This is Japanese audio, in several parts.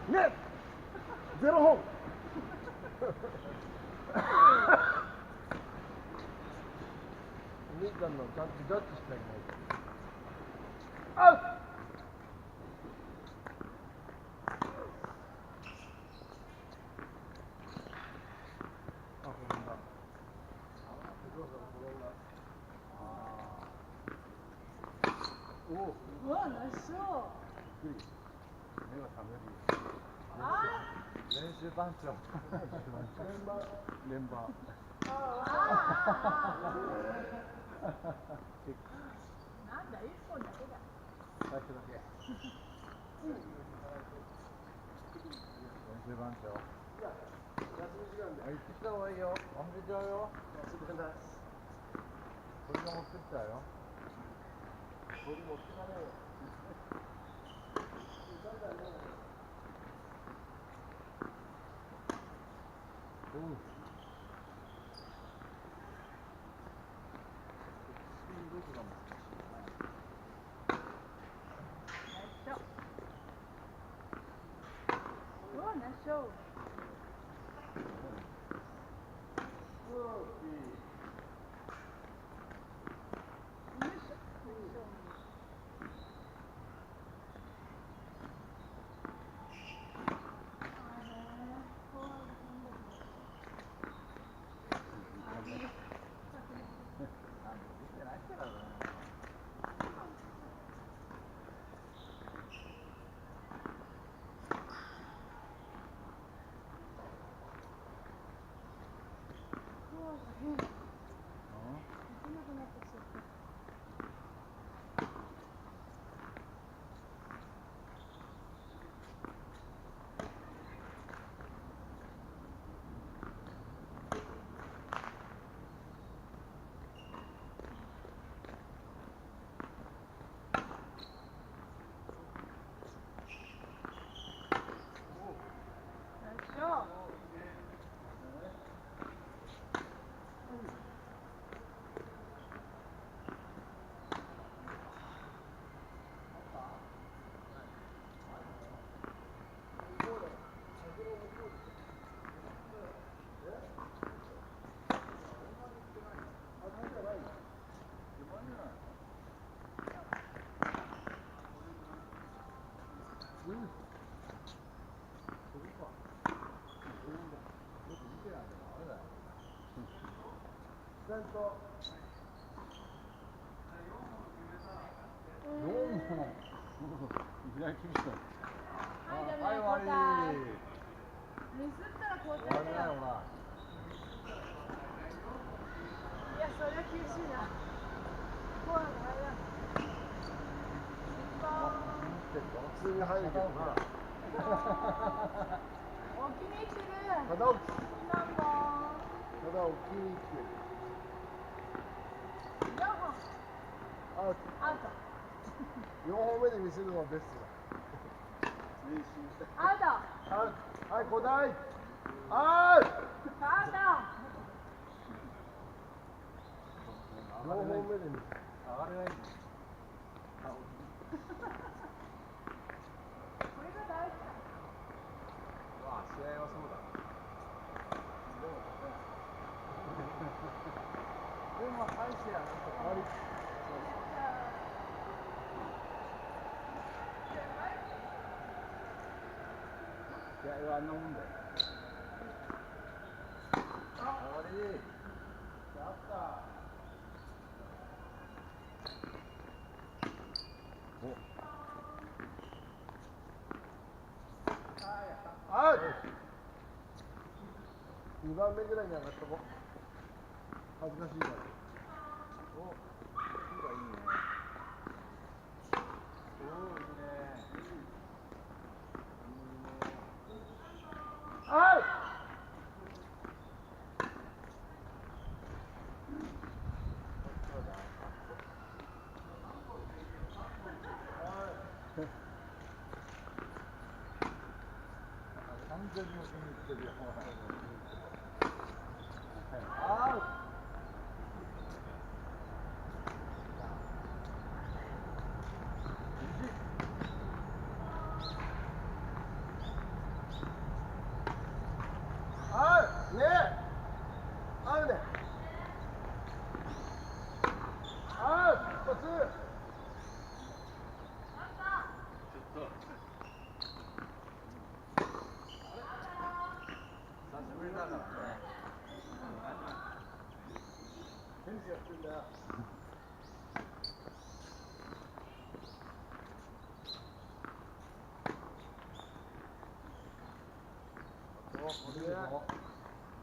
ね、ゼロ本。お兄ちゃんのちゃんとジャッジしてあげないと。アウト。あ、転んだ。おお。うわ、ナイスショー。びっくり。目が覚めるよ。練習番長。連番。なんだ、一本だけだ。最初だけ。練習番長。休み時間で。行ってきた方がいいよ。忘れちゃうよ。忘れない。これが持ってきたよ。これ持ってかねえよ。うん。スピードが難しい。ナイスショー。うわ、ナイスショー。ちゃんと。4本。いきなり厳しい。はい、終わり。ミスったら交終わりだよ、代だよ。ほら。いや、それは厳しいな。フォアが早い。普通に入るけどな。お気に入ってる。片置き。何本。ただお気に入ってる。4本。アウト。アウト。4本目で見せるのがベストだ。アウト。アウト。はい、交代。アウト。アウト。4本目で見せる。上がれない。これが大事だ。まあ、試合はそうだ。でも、ハイシェアなんとか。終わり。試合はあんなもんだよ。終わり。やった。アウト。2番目ぐらいに上がった子。恥ずかしいから。お、火がいいね。おお、いいね。アウト。完全に気に入ってるよ。アウト。んだよ。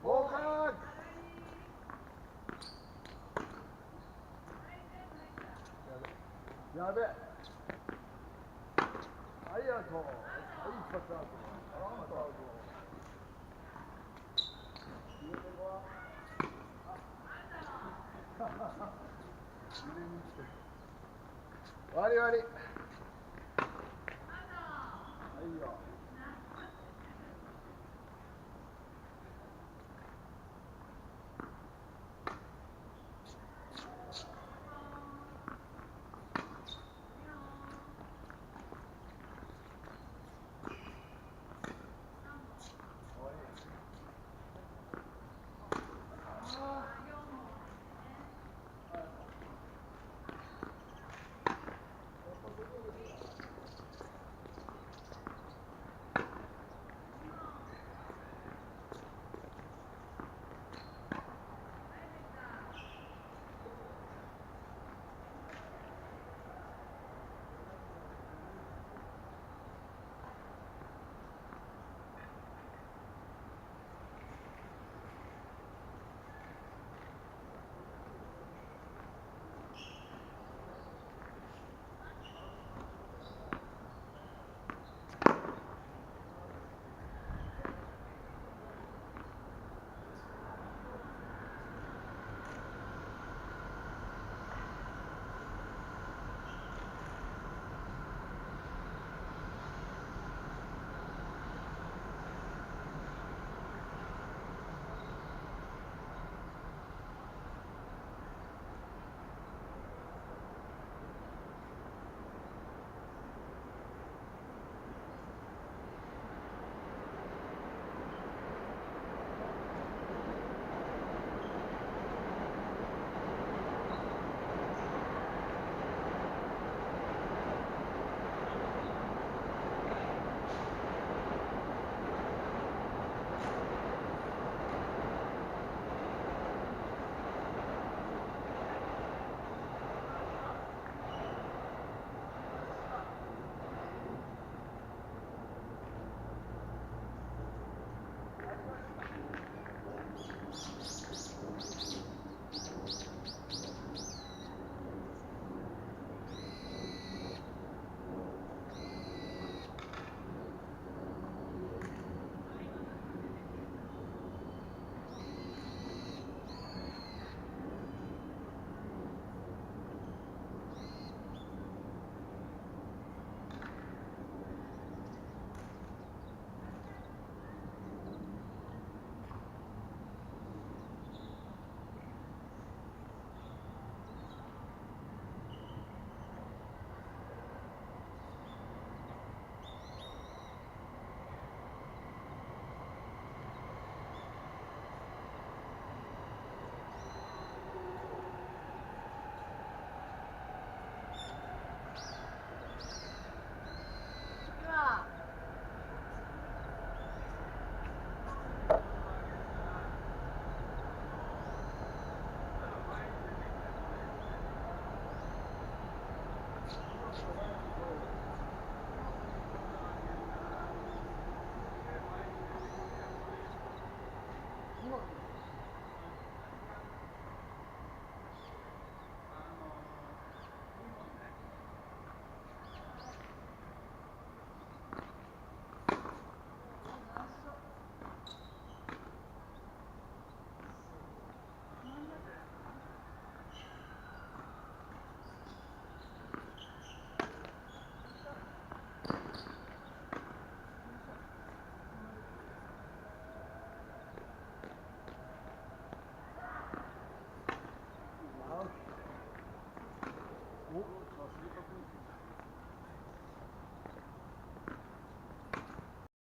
合格。やべ。ありがとう。はい、一発アウト。アウト。入れてこわ。終わり終わり。はいよ。